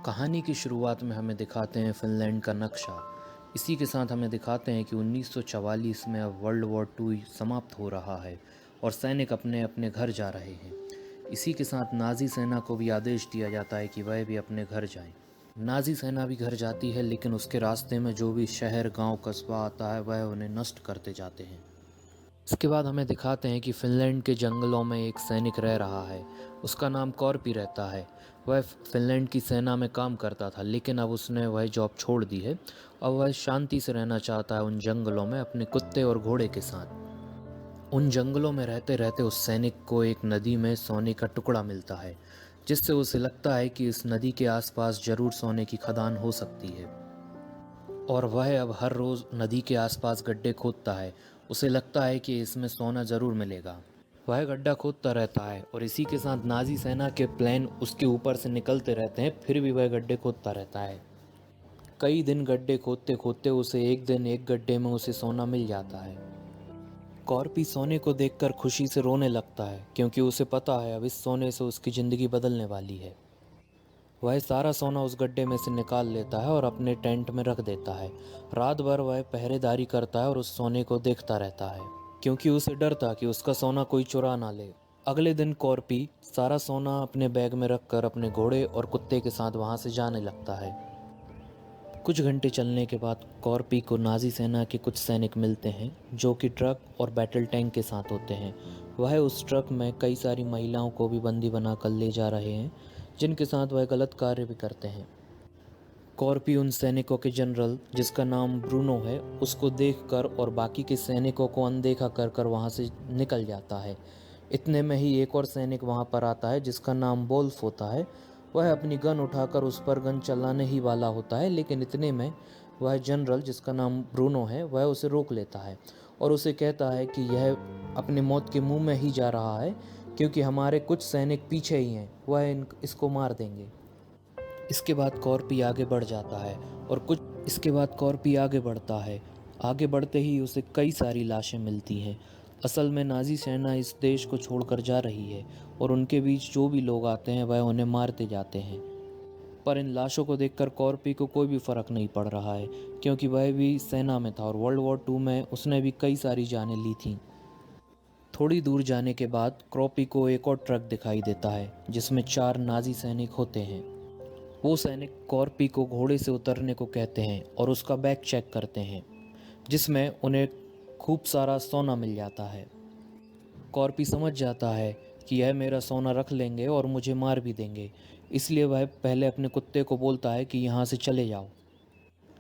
कहानी की शुरुआत में हमें दिखाते हैं फिनलैंड का नक्शा। इसी के साथ हमें दिखाते हैं कि 1944 में अब वर्ल्ड वॉर टू समाप्त हो रहा है और सैनिक अपने अपने घर जा रहे हैं। इसी के साथ नाज़ी सेना को भी आदेश दिया जाता है कि वह भी अपने घर जाएं। नाज़ी सेना भी घर जाती है, लेकिन उसके रास्ते में जो भी शहर गांव कस्बा आता है वह उन्हें नष्ट करते जाते हैं। इसके बाद हमें दिखाते हैं कि फिनलैंड के जंगलों में एक सैनिक रह रहा है। उसका नाम कॉर्पी रहता है। वह फिनलैंड की सेना में काम करता था, लेकिन अब उसने वह जॉब छोड़ दी है और वह शांति से रहना चाहता है उन जंगलों में अपने कुत्ते और घोड़े के साथ। उन जंगलों में रहते रहते उस सैनिक को एक नदी में सोने का टुकड़ा मिलता है, जिससे उसे लगता है कि इस नदी के आसपास जरूर सोने की खदान हो सकती है। और वह अब हर रोज़ नदी के आसपास गड्ढे खोदता है। उसे लगता है कि इसमें सोना ज़रूर मिलेगा। वह गड्ढा खोदता रहता है और इसी के साथ नाज़ी सेना के प्लेन उसके ऊपर से निकलते रहते हैं, फिर भी वह गड्ढे खोदता रहता है। कई दिन गड्ढे खोदते खोदते उसे एक दिन एक गड्ढे में उसे सोना मिल जाता है। कॉर्पी सोने को देखकर खुशी से रोने लगता है, क्योंकि उसे पता है अब इस सोने से उसकी ज़िंदगी बदलने वाली है। वह सारा सोना उस गड्ढे में से निकाल लेता है और अपने टेंट में रख देता है। रात भर वह पहरेदारी करता है और उस सोने को देखता रहता है, क्योंकि उसे डर था कि उसका सोना कोई चुरा ना ले। अगले दिन कॉर्पी सारा सोना अपने बैग में रखकर अपने घोड़े और कुत्ते के साथ वहां से जाने लगता है। कुछ घंटे चलने के बाद कॉर्पी को नाज़ी सेना के कुछ सैनिक मिलते हैं, जो कि ट्रक और बैटल टैंक के साथ होते हैं। वह उस ट्रक में कई सारी महिलाओं को भी बंदी बनाकर ले जा रहे हैं, जिनके साथ वह गलत कार्य भी करते हैं। कॉर्पी उन सैनिकों के जनरल, जिसका नाम ब्रूनो है, उसको देखकर और बाकी के सैनिकों को अनदेखा कर कर वहाँ से निकल जाता है। इतने में ही एक और सैनिक वहाँ पर आता है, जिसका नाम बोल्फ होता है। वह अपनी गन उठाकर उस पर गन चलाने ही वाला होता है, लेकिन इतने में वह जनरल, जिसका नाम ब्रूनो है, वह उसे रोक लेता है और उसे कहता है कि यह अपनी मौत के मुंह में ही जा रहा है, क्योंकि हमारे कुछ सैनिक पीछे ही हैं, वह इसको मार देंगे। इसके बाद कॉर्पी आगे बढ़ जाता है और कुछ इसके बाद कॉर्पी आगे बढ़ता है। आगे बढ़ते ही उसे कई सारी लाशें मिलती हैं। असल में नाज़ी सेना इस देश को छोड़कर जा रही है और उनके बीच जो भी लोग आते हैं वह उन्हें मारते जाते हैं। पर इन लाशों को देखकर कॉर्पी को कोई भी फ़र्क नहीं पड़ रहा है, क्योंकि वह भी सेना में था और वर्ल्ड वॉर टू में उसने भी कई सारी जानें ली थीं। थोड़ी दूर जाने के बाद कॉर्पी को एक और ट्रक दिखाई देता है, जिसमें 4 नाज़ी सैनिक होते हैं। वो सैनिक कॉर्पी को घोड़े से उतरने को कहते हैं और उसका बैग चेक करते हैं, जिसमें उन्हें खूब सारा सोना मिल जाता है। कॉर्पी समझ जाता है कि यह मेरा सोना रख लेंगे और मुझे मार भी देंगे, इसलिए वह पहले अपने कुत्ते को बोलता है कि यहाँ से चले जाओ।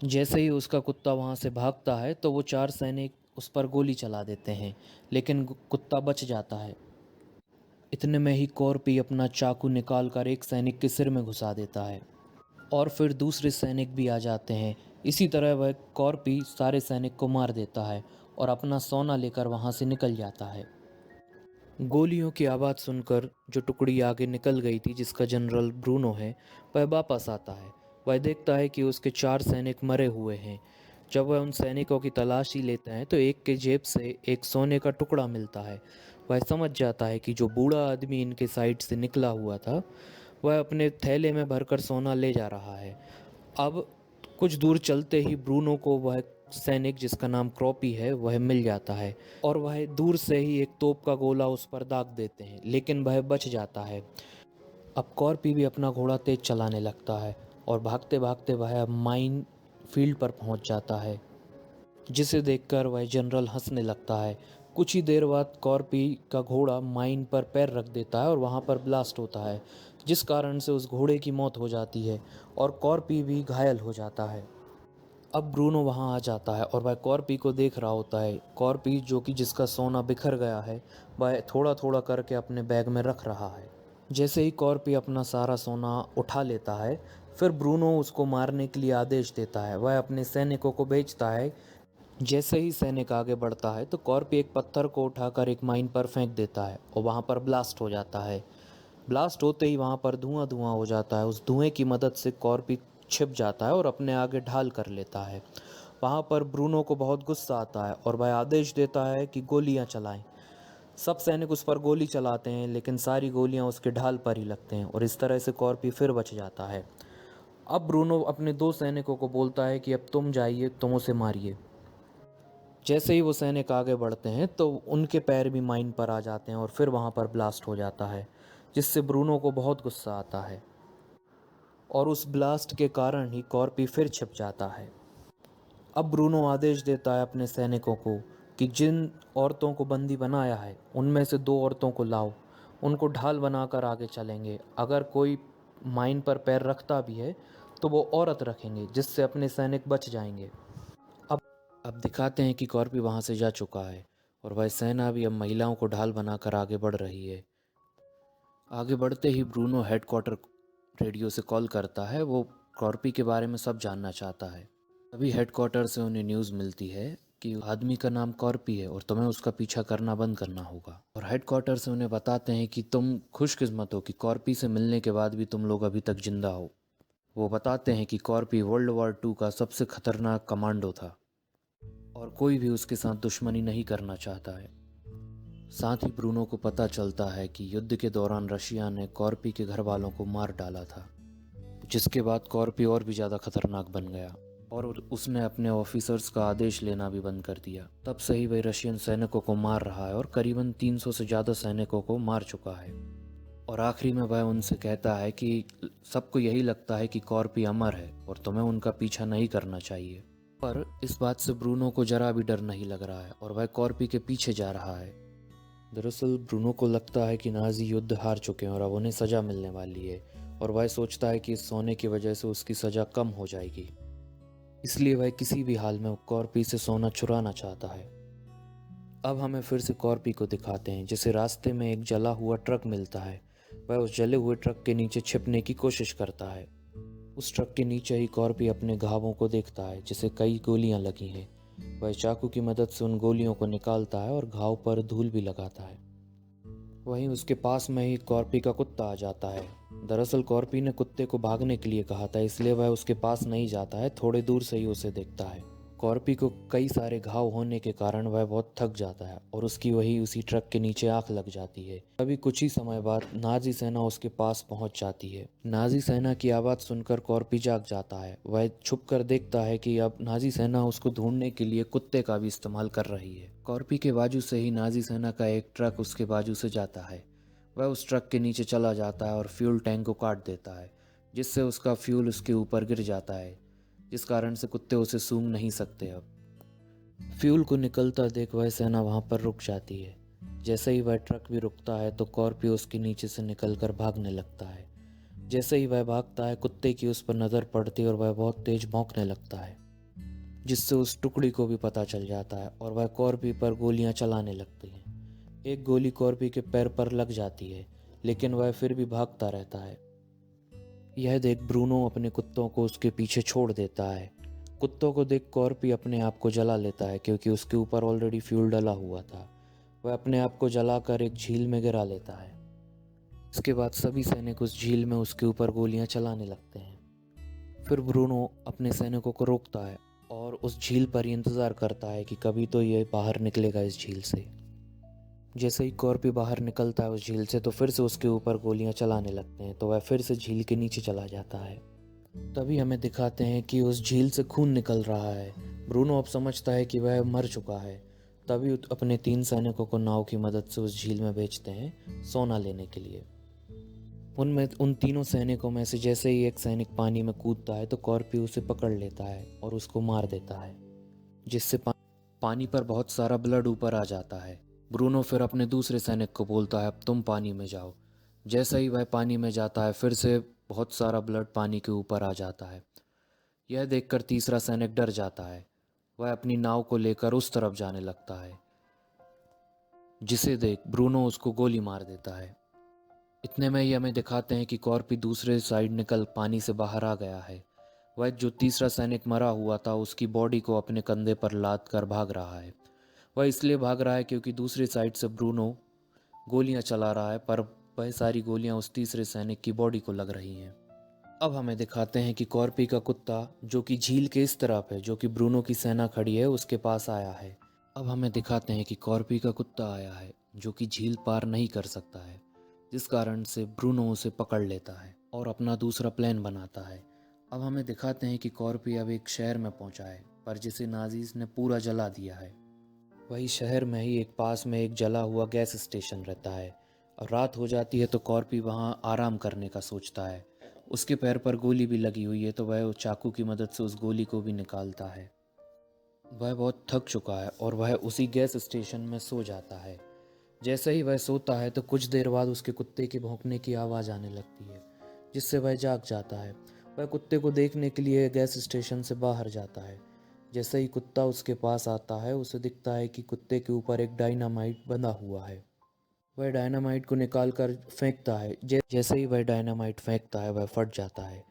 जैसे ही उसका कुत्ता वहाँ से भागता है तो वो 4 सैनिक उस पर गोली चला देते हैं, लेकिन कुत्ता बच जाता है। इतने में ही कॉर्पी अपना चाकू निकालकर एक सैनिक के सिर में घुसा देता है और फिर दूसरे सैनिक भी आ जाते हैं। इसी तरह वह कॉर्पी सारे सैनिक को मार देता है और अपना सोना लेकर वहां से निकल जाता है। गोलियों की आवाज़ सुनकर जो टुकड़ी आगे निकल गई थी, जिसका जनरल ब्रूनो है, वह वापस आता है। वह देखता है कि उसके 4 सैनिक मरे हुए हैं। जब वह उन सैनिकों की तलाशी लेता है तो एक के जेब से एक सोने का टुकड़ा मिलता है। वह समझ जाता है कि जो बूढ़ा आदमी इनके साइड से निकला हुआ था, वह अपने थैले में भरकर सोना ले जा रहा है। अब कुछ दूर चलते ही ब्रूनो को वह सैनिक, जिसका नाम क्रॉपी है, वह मिल जाता है और वह दूर से ही एक तोप का गोला उस पर दाग देते हैं, लेकिन वह बच जाता है। अब कॉर्पी भी अपना घोड़ा तेज चलाने लगता है और भागते भागते वह अब माइन फील्ड पर पहुंच जाता है, जिसे देखकर वह जनरल हंसने लगता है। कुछ ही देर बाद कॉर्पी का घोड़ा माइन पर पैर रख देता है और वहां पर ब्लास्ट होता है, जिस कारण से उस घोड़े की मौत हो जाती है और कॉर्पी भी घायल हो जाता है। अब ब्रूनो वहां आ जाता है और वह कॉर्पी को देख रहा होता है। कॉर्पी, जो कि जिसका सोना बिखर गया है, वह थोड़ा थोड़ा करके अपने बैग में रख रहा है। जैसे ही कॉर्पी अपना सारा सोना उठा लेता है, फिर ब्रूनो उसको मारने के लिए आदेश देता है। वह अपने सैनिकों को भेजता है। जैसे ही सैनिक आगे बढ़ता है तो कॉर्पी एक पत्थर को उठाकर एक माइन पर फेंक देता है और वहाँ पर ब्लास्ट हो जाता है। ब्लास्ट होते ही वहाँ पर धुआं धुआं हो जाता है। उस धुएं की मदद से कॉर्पी छिप जाता है और अपने आगे ढाल कर लेता है। वहाँ पर ब्रूनो को बहुत गुस्सा आता है और वह आदेश देता है कि गोलियाँ चलाएं। सब सैनिक उस पर गोली चलाते हैं, लेकिन सारी गोलियाँ उसके ढाल पर ही लगते हैं और इस तरह से कॉर्पी फिर बच जाता है। अब ब्रूनो अपने 2 सैनिकों को बोलता है कि अब तुम जाइए, तुम उसे मारिए। जैसे ही वो सैनिक आगे बढ़ते हैं तो उनके पैर भी माइन पर आ जाते हैं और फिर वहाँ पर ब्लास्ट हो जाता है, जिससे ब्रूनो को बहुत गुस्सा आता है और उस ब्लास्ट के कारण ही कॉर्पी फिर छिप जाता है। अब ब्रूनो आदेश देता है अपने सैनिकों को कि जिन औरतों को बंदी बनाया है उनमें से 2 औरतों को लाओ, उनको ढाल बनाकर आगे चलेंगे। अगर कोई माइन पर पैर रखता भी है तो वो औरत रखेंगे, जिससे अपने सैनिक बच जाएंगे। अब अब दिखाते हैं कि कॉर्पी वहाँ से जा चुका है और वह सेना भी अब महिलाओं को ढाल बनाकर आगे बढ़ रही है। आगे बढ़ते ही ब्रूनो हेडक्वार्टर रेडियो से कॉल करता है। वो कॉर्पी के बारे में सब जानना चाहता है। तभी हेडक्वार्टर से उन्हें न्यूज़ मिलती है कि आदमी का नाम कॉर्पी है और तुम्हें उसका पीछा करना बंद करना होगा। और हेडक्वार्टर से उन्हें बताते हैं कि तुम खुशकिस्मत हो कि कॉर्पी से मिलने के बाद भी तुम लोग अभी तक जिंदा हो। वो बताते हैं कि कॉर्पी वर्ल्ड वॉर 2 का सबसे खतरनाक कमांडो था और कोई भी उसके साथ दुश्मनी नहीं करना चाहता है। साथ ही ब्रूनो को पता चलता है कि युद्ध के दौरान रशिया ने कॉर्पी के घर वालों को मार डाला था, जिसके बाद कॉर्पी और भी ज़्यादा खतरनाक बन गया और उसने अपने ऑफिसर्स का आदेश लेना भी बंद कर दिया। तब से ही वह रशियन सैनिकों को मार रहा है और करीबन 300 से ज़्यादा सैनिकों को मार चुका है। और आखिरी में वह उनसे कहता है कि सबको यही लगता है कि कॉर्पी अमर है और तुम्हें उनका पीछा नहीं करना चाहिए। पर इस बात से ब्रूनो को जरा भी डर नहीं लग रहा है और वह कॉर्पी के पीछे जा रहा है। दरअसल ब्रूनो को लगता है कि नाजी युद्ध हार चुके हैं और अब उन्हें सज़ा मिलने वाली है और वह सोचता है कि इस सोने की वजह से उसकी सज़ा कम हो जाएगी। इसलिए वह किसी भी हाल में कॉर्पी से सोना चुराना चाहता है। अब हमें फिर से कॉर्पी को दिखाते हैं, जिसे रास्ते में एक जला हुआ ट्रक मिलता है। वह उस जले हुए ट्रक के नीचे छिपने की कोशिश करता है। उस ट्रक के नीचे ही कॉर्पी अपने घावों को देखता है, जिसे कई गोलियां लगी हैं। वह चाकू की मदद से उन गोलियों को निकालता है और घाव पर धूल भी लगाता है। वहीं उसके पास में ही कॉर्पी का कुत्ता आ जाता है। दरअसल कॉर्पी ने कुत्ते को भागने के लिए कहा था, इसलिए वह उसके पास नहीं जाता है, थोड़े दूर से ही उसे देखता है। कॉर्पी को कई सारे घाव होने के कारण वह बहुत थक जाता है और उसकी वही उसी ट्रक के नीचे आंख लग जाती है। अभी कुछ ही समय बाद नाजी सेना उसके पास पहुंच जाती है। नाजी सेना की आवाज़ सुनकर कॉर्पी जाग जाता है। वह छुप कर देखता है कि अब नाजी सेना उसको ढूंढने के लिए कुत्ते का भी इस्तेमाल कर रही है। कॉर्पी के बाजू से ही नाजी सेना का एक ट्रक उसके बाजू से जाता है। वह उस ट्रक के नीचे चला जाता है और फ्यूल टैंक को काट देता है, जिससे उसका फ्यूल उसके ऊपर गिर जाता है, जिस कारण से कुत्ते उसे सूंघ नहीं सकते। अब फ्यूल को निकलता देख वह सेना वहां पर रुक जाती है। जैसे ही वह ट्रक भी रुकता है तो कॉर्पी उसके नीचे से निकलकर भागने लगता है। जैसे ही वह भागता है कुत्ते की उस पर नज़र पड़ती है और वह बहुत तेज भौंकने लगता है, जिससे उस टुकड़ी को भी पता चल जाता है और वह कॉर्पी पर गोलियां चलाने लगती है। एक गोली कॉर्पी के पैर पर लग जाती है, लेकिन वह फिर भी भागता रहता है। यह देख ब्रूनो अपने कुत्तों को उसके पीछे छोड़ देता है। कुत्तों को देख कॉर्पी अपने आप को जला लेता है, क्योंकि उसके ऊपर ऑलरेडी फ्यूल डला हुआ था। वह अपने आप को जलाकर एक झील में गिरा लेता है। इसके बाद सभी सैनिक उस झील में उसके ऊपर गोलियां चलाने लगते हैं। फिर ब्रूनो अपने सैनिकों को रोकता है और उस झील पर ही इंतज़ार करता है कि कभी तो ये बाहर निकलेगा इस झील से। जैसे ही कॉर्पी बाहर निकलता है उस झील से तो फिर से उसके ऊपर गोलियां चलाने लगते हैं, तो वह फिर से झील के नीचे चला जाता है। तभी हमें दिखाते हैं कि उस झील से खून निकल रहा है। ब्रूनो अब समझता है कि वह मर चुका है। तभी अपने 3 सैनिकों को नाव की मदद से उस झील में भेजते हैं सोना लेने के लिए। उन तीनों सैनिकों में से जैसे ही एक सैनिक पानी में कूदता है तो कॉर्पी उसे पकड़ लेता है और उसको मार देता है, जिससे पानी पर बहुत सारा ब्लड ऊपर आ जाता है। ब्रूनो फिर अपने दूसरे सैनिक को बोलता है अब तुम पानी में जाओ। जैसे ही वह पानी में जाता है फिर से बहुत सारा ब्लड पानी के ऊपर आ जाता है। यह देखकर तीसरा सैनिक डर जाता है। वह अपनी नाव को लेकर उस तरफ जाने लगता है, जिसे देख ब्रूनो उसको गोली मार देता है। इतने में ही हमें दिखाते हैं कि कॉर्पी दूसरे साइड निकल पानी से बाहर आ गया है। वह जो तीसरा सैनिक मरा हुआ था उसकी बॉडी को अपने कंधे पर लाद कर भाग रहा है। वह इसलिए भाग रहा है क्योंकि दूसरी साइड से ब्रूनो गोलियां चला रहा है, पर वह सारी गोलियां उस तीसरे सैनिक की बॉडी को लग रही हैं। अब हमें दिखाते हैं कि कॉर्पी का कुत्ता, जो कि झील के इस तरफ है जो कि ब्रूनो की सेना खड़ी है, उसके पास आया है। अब हमें दिखाते हैं कि कॉर्पी का कुत्ता आया है जो कि झील पार नहीं कर सकता है, जिस कारण से ब्रूनो उसे पकड़ लेता है और अपना दूसरा प्लान बनाता है। अब हमें दिखाते हैं कि कॉर्पी अब एक शहर में पहुंचा है, पर जिसे नाजीज ने पूरा जला दिया है। वही शहर में ही एक पास में एक जला हुआ गैस स्टेशन रहता है, और रात हो जाती है तो कॉर्पी वहां आराम करने का सोचता है। उसके पैर पर गोली भी लगी हुई है, तो वह उस चाकू की मदद से उस गोली को भी निकालता है। वह बहुत थक चुका है और वह उसी गैस स्टेशन में सो जाता है। जैसे ही वह सोता है तो कुछ देर बाद उसके कुत्ते के भौंकने की आवाज़ आने लगती है, जिससे वह जाग जाता है। वह कुत्ते को देखने के लिए गैस स्टेशन से बाहर जाता है। जैसे ही कुत्ता उसके पास आता है, उसे दिखता है कि कुत्ते के ऊपर एक डायनामाइट बंधा हुआ है। वह डायनामाइट को निकाल कर फेंकता है। जैसे ही वह डायनामाइट फेंकता है, वह फट जाता है।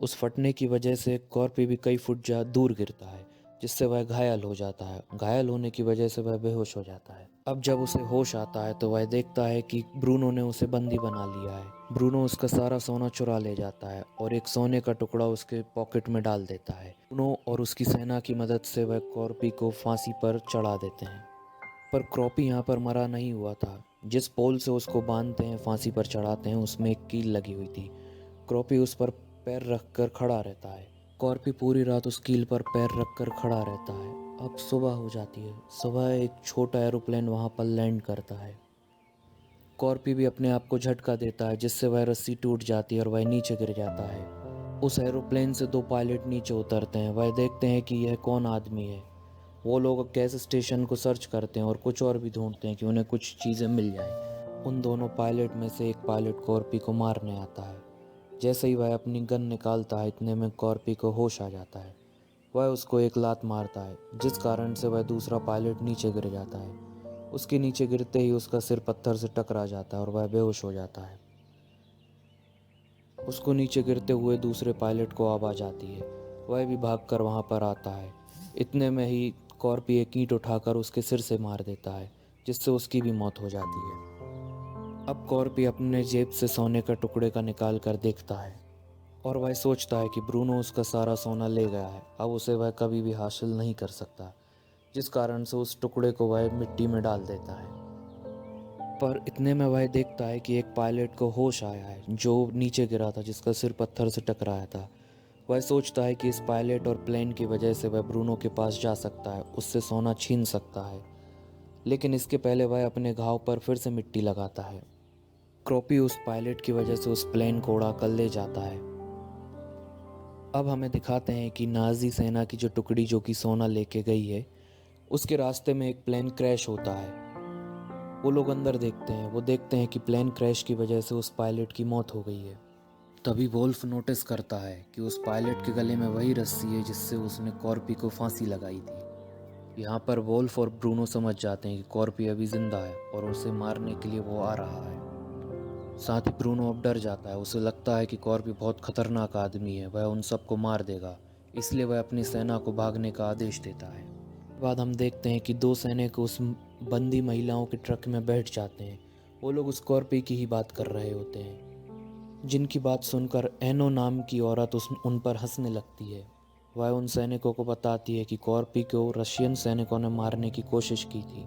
उस फटने की वजह से कॉर्पी भी कई फुट दूर गिरता है, जिससे वह घायल हो जाता है। घायल होने की वजह से वह बेहोश हो जाता है। अब जब उसे होश आता है तो वह देखता है कि ब्रूनो ने उसे बंदी बना लिया है। ब्रूनो उसका सारा सोना चुरा ले जाता है और एक सोने का टुकड़ा उसके पॉकेट में डाल देता है। ब्रूनो और उसकी सेना की मदद से वह कॉर्पी को फांसी पर चढ़ा देते हैं। पर क्रॉपी यहाँ पर मरा नहीं हुआ था। जिस पोल से उसको बांधते हैं, फांसी पर चढ़ाते हैं, उसमें एक कील लगी हुई थी। क्रॉपी उस पर पैर रखकर खड़ा रहता है। कॉर्पी पूरी रात उस कील पर पैर रखकर खड़ा रहता है। अब सुबह हो जाती है। सुबह एक छोटा एरोप्लेन वहां पर लैंड करता है। कॉर्पी भी अपने आप को झटका देता है, जिससे वह रस्सी टूट जाती है और वह नीचे गिर जाता है। उस एरोप्लेन से दो पायलट नीचे उतरते हैं। वह देखते हैं कि यह कौन आदमी है। वो लोग गैस स्टेशन को सर्च करते हैं और कुछ और भी ढूंढते हैं कि उन्हें कुछ चीज़ें मिल जाएं। उन दोनों पायलट में से एक पायलट कॉर्पी को मारने आता है। जैसे ही वह अपनी गन निकालता है, इतने में कॉर्पी को होश आ जाता है। वह उसको एक लात मारता है, जिस कारण से वह दूसरा पायलट नीचे गिर जाता है। उसके नीचे गिरते ही उसका सिर पत्थर से टकरा जाता है और वह बेहोश हो जाता है। उसको नीचे गिरते हुए दूसरे पायलट को आवाज़ आती है। वह भी भागकर वहां पर आता है। इतने में ही कॉर्पी एक ईंट उठाकर उसके सिर से मार देता है, जिससे उसकी भी मौत हो जाती है। अब कॉर्पी अपने जेब से सोने का टुकड़े का निकाल कर देखता है और वह सोचता है कि ब्रूनो उसका सारा सोना ले गया है। अब उसे वह कभी भी हासिल नहीं कर सकता, जिस कारण से उस टुकड़े को वह मिट्टी में डाल देता है। पर इतने में वह देखता है कि एक पायलट को होश आया है, जो नीचे गिरा था, जिसका सिर पत्थर से टकराया था। वह सोचता है कि इस पायलट और प्लेन की वजह से वह ब्रूनो के पास जा सकता है, उससे सोना छीन सकता है। लेकिन इसके पहले वह अपने घाव पर फिर से मिट्टी लगाता है। क्रॉपी उस पायलट की वजह से उस प्लेन को उड़ा कर ले जाता है। अब हमें दिखाते हैं कि नाजी सेना की जो टुकड़ी जो कि सोना लेके गई है, उसके रास्ते में एक प्लेन क्रैश होता है। वो लोग अंदर देखते हैं। वो देखते हैं कि प्लेन क्रैश की वजह से उस पायलट की मौत हो गई है। तभी वोल्फ नोटिस करता है कि उस पायलट के गले में वही रस्सी है जिससे उसने कॉर्पी को फांसी लगाई थी। यहाँ पर वोल्फ और ब्रूनो समझ जाते हैं कि कॉर्पी अभी जिंदा है और उसे मारने के लिए वो आ रहा है। साथ ही ब्रूनो अब डर जाता है। उसे लगता है कि कॉर्पी बहुत खतरनाक आदमी है, वह उन सबको मार देगा। इसलिए वह अपनी सेना को भागने का आदेश देता है। बाद हम देखते हैं कि दो सैनिक उस बंदी महिलाओं के ट्रक में बैठ जाते हैं। वो लोग उस कॉर्पी की ही बात कर रहे होते हैं, जिनकी बात सुनकर एनो नाम की औरत उन पर हंसने लगती है। वह उन सैनिकों को बताती है कि कॉर्पी को रशियन सैनिकों ने मारने की कोशिश की थी,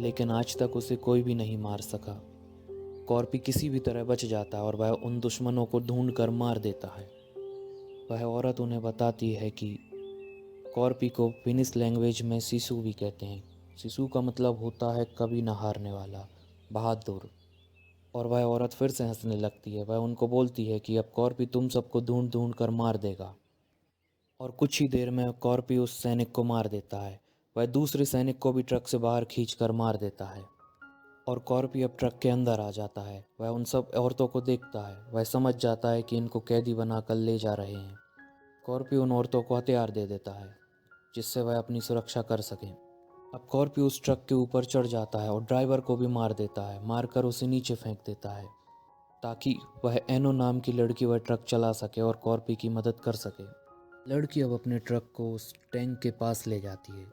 लेकिन आज तक उसे कोई भी नहीं मार सका। कॉर्पी किसी भी तरह बच जाता है और वह उन दुश्मनों को ढूंढ कर मार देता है। वह औरत उन्हें बताती है कि कॉर्पी को फिनिश लैंग्वेज में सिसु भी कहते हैं। सिसु का मतलब होता है कभी न हारने वाला, बहादुर। और वह औरत फिर से हंसने लगती है। वह उनको बोलती है कि अब कॉर्पी तुम सबको ढूंढ ढूंढ कर मार देगा। और कुछ ही देर में कॉर्पी उस सैनिक को मार देता है। वह दूसरे सैनिक को भी ट्रक से बाहर खींच कर मार देता है और कॉर्पी अब ट्रक के अंदर आ जाता है। वह उन सब औरतों को देखता है। वह समझ जाता है कि इनको कैदी बनाकर ले जा रहे हैं। कॉर्पी उन औरतों को हथियार दे देता है, जिससे वह अपनी सुरक्षा कर सकें। अब कॉर्पी उस ट्रक के ऊपर चढ़ जाता है और ड्राइवर को भी मार देता है, मारकर उसे नीचे फेंक देता है, ताकि वह एनो नाम की लड़की वह ट्रक चला सके और कॉर्पी की मदद कर सके। लड़की अब अपने ट्रक को उस टैंक के पास ले जाती है,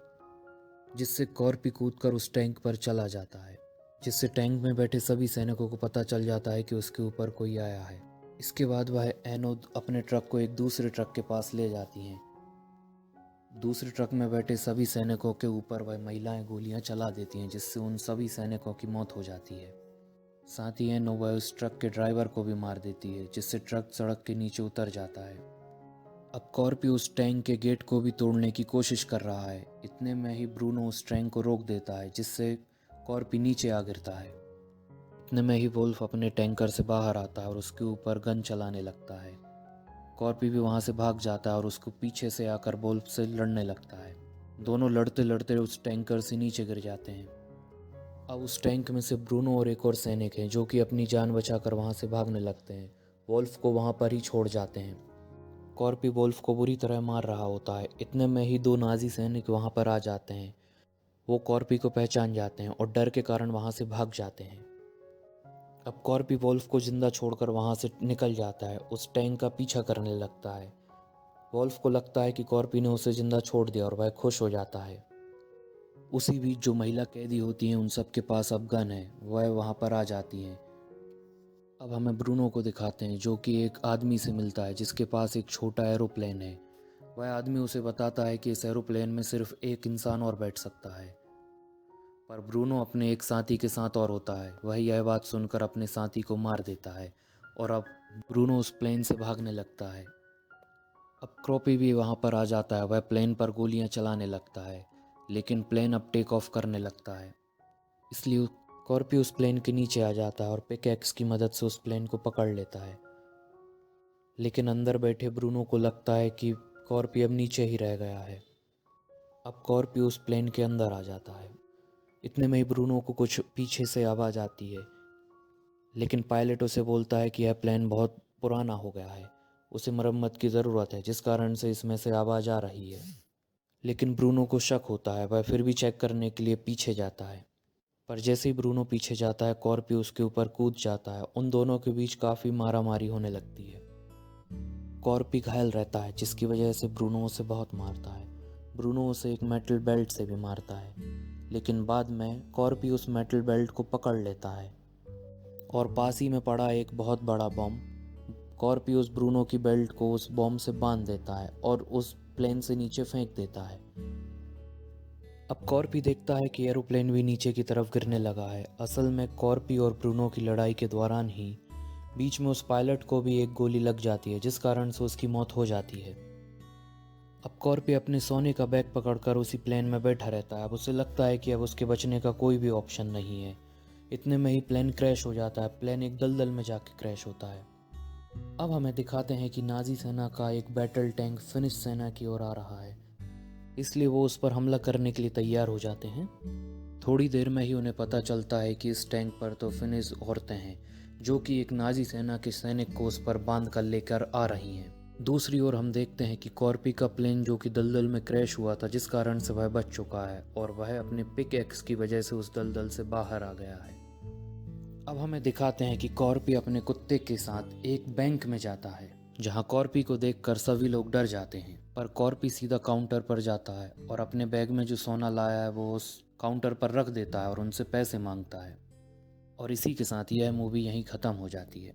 जिससे कॉर्पी कूदकर उस टैंक पर चला जाता है, जिससे टैंक में बैठे सभी सैनिकों को पता चल जाता है कि उसके ऊपर कोई आया है। इसके बाद वह एनो अपने ट्रक को एक दूसरे ट्रक के पास ले जाती हैं। दूसरे ट्रक में बैठे सभी सैनिकों के ऊपर वह महिलाएं गोलियां चला देती हैं, जिससे उन सभी सैनिकों की मौत हो जाती है। साथ ही एनो वह उस ट्रक के ड्राइवर को भी मार देती है, जिससे ट्रक सड़क के नीचे उतर जाता है। अब कॉर्पी उस टैंक के गेट को भी तोड़ने की कोशिश कर रहा है। इतने में ही ब्रूनो उस टैंक को रोक देता है, जिससे कॉर्पी नीचे आ गिरता है। इतने में ही वोल्फ अपने टैंकर से बाहर आता है और उसके ऊपर गन चलाने लगता है। कॉर्पी भी वहाँ से भाग जाता है और उसको पीछे से आकर वोल्फ से लड़ने लगता है। दोनों लड़ते लड़ते उस टैंकर से नीचे गिर जाते हैं। अब उस टैंक में से ब्रूनो और एक और सैनिक हैं जो कि अपनी जान बचाकर वहाँ से भागने लगते हैं। वोल्फ को वहाँ पर ही छोड़ जाते हैं। कॉर्पी वोल्फ को बुरी तरह मार रहा होता है। इतने में ही दो नाजी सैनिक वहाँ पर आ जाते हैं। वो कॉर्पी को पहचान जाते हैं और डर के कारण वहाँ से भाग जाते हैं। अब कॉर्पी वोल्फ को जिंदा छोड़कर वहाँ से निकल जाता है, उस टैंक का पीछा करने लगता है। वोल्फ को लगता है कि कॉर्पी ने उसे जिंदा छोड़ दिया और वह खुश हो जाता है। उसी बीच जो महिला कैदी होती हैं उन सब के पास अब गन है, वह वहाँ पर आ जाती हैं। अब हमें ब्रूनो को दिखाते हैं जो कि एक आदमी से मिलता है जिसके पास एक छोटा एरोप्लेन है। वह आदमी उसे बताता है कि इस एरोप्लेन में सिर्फ एक इंसान और बैठ सकता है। पर ब्रूनो अपने एक साथी के साथ और होता है। वह यह बात सुनकर अपने साथी को मार देता है और अब ब्रूनो उस प्लेन से भागने लगता है। अब क्रोपी भी वहाँ पर आ जाता है। वह प्लेन पर गोलियां चलाने लगता है, लेकिन प्लेन अब टेक ऑफ करने लगता है। इसलिए कॉर्पी उस प्लेन के नीचे आ जाता है और पिकैक्स की मदद से उस प्लेन को पकड़ लेता है। लेकिन अंदर बैठे ब्रूनो को लगता है कि कॉर्पी अब नीचे ही रह गया है। अब कॉर्पी उस प्लेन के अंदर आ जाता है। इतने में ही ब्रूनो को कुछ पीछे से आवाज़ आती है, लेकिन पायलट उसे बोलता है कि यह प्लेन बहुत पुराना हो गया है, उसे मरम्मत की ज़रूरत है, जिस कारण से इसमें से आवाज़ आ रही है। लेकिन ब्रूनो को शक होता है। वह फिर भी चेक करने के लिए पीछे जाता है। पर जैसे ही ब्रूनो पीछे जाता है, कॉर्पी उसके ऊपर कूद जाता है। उन दोनों के बीच काफ़ी मारामारी होने लगती है। कॉर्पी घायल रहता है, जिसकी वजह से ब्रूनो उसे बहुत मारता है। ब्रूनो उसे एक मेटल बेल्ट से भी मारता है, लेकिन बाद में कॉर्पी उस मेटल बेल्ट को पकड़ लेता है और पास ही में पड़ा एक बहुत बड़ा बम, कॉर्पी उस ब्रूनो की बेल्ट को उस बॉम्ब से बांध देता है और उस प्लेन से नीचे फेंक देता है। अब कॉर्पी देखता है कि एरोप्लेन भी नीचे की तरफ गिरने लगा है। असल में कॉर्पी और ब्रूनो की लड़ाई के दौरान ही बीच में उस पायलट को भी एक गोली लग जाती है, जिस कारण से उसकी मौत हो जाती है। अब कॉर्पी अपने सोने का बैग पकड़कर उसी प्लेन में बैठा रहता है। अब उसे लगता है कि अब उसके बचने का कोई भी ऑप्शन नहीं है। इतने में ही प्लेन क्रैश हो जाता है। प्लेन एक दलदल में जाके क्रैश होता है। अब हमें दिखाते हैं कि नाजी सेना का एक बैटल टैंक फिनिश सेना की ओर आ रहा है, इसलिए वो उस पर हमला करने के लिए तैयार हो जाते हैं। थोड़ी देर में ही उन्हें पता चलता है कि इस टैंक पर तो फिनिश औरतें हैं, जो कि एक नाजी सेना के सैनिक को उस पर बांध कर लेकर आ रही हैं। दूसरी ओर हम देखते हैं कि कॉर्पी का प्लेन जो कि दलदल में क्रैश हुआ था, जिस कारण से वह बच चुका है और वह अपने पिक एक्स की वजह से उस दलदल से बाहर आ गया है। अब हमें दिखाते हैं कि कॉर्पी अपने कुत्ते के साथ एक बैंक में जाता है, जहां कॉर्पी को देखकर सभी लोग डर जाते हैं। पर कॉर्पी सीधा काउंटर पर जाता है और अपने बैग में जो सोना लाया है वो उस काउंटर पर रख देता है और उनसे पैसे मांगता है। और इसी के साथ यह मूवी यहीं ख़त्म हो जाती है।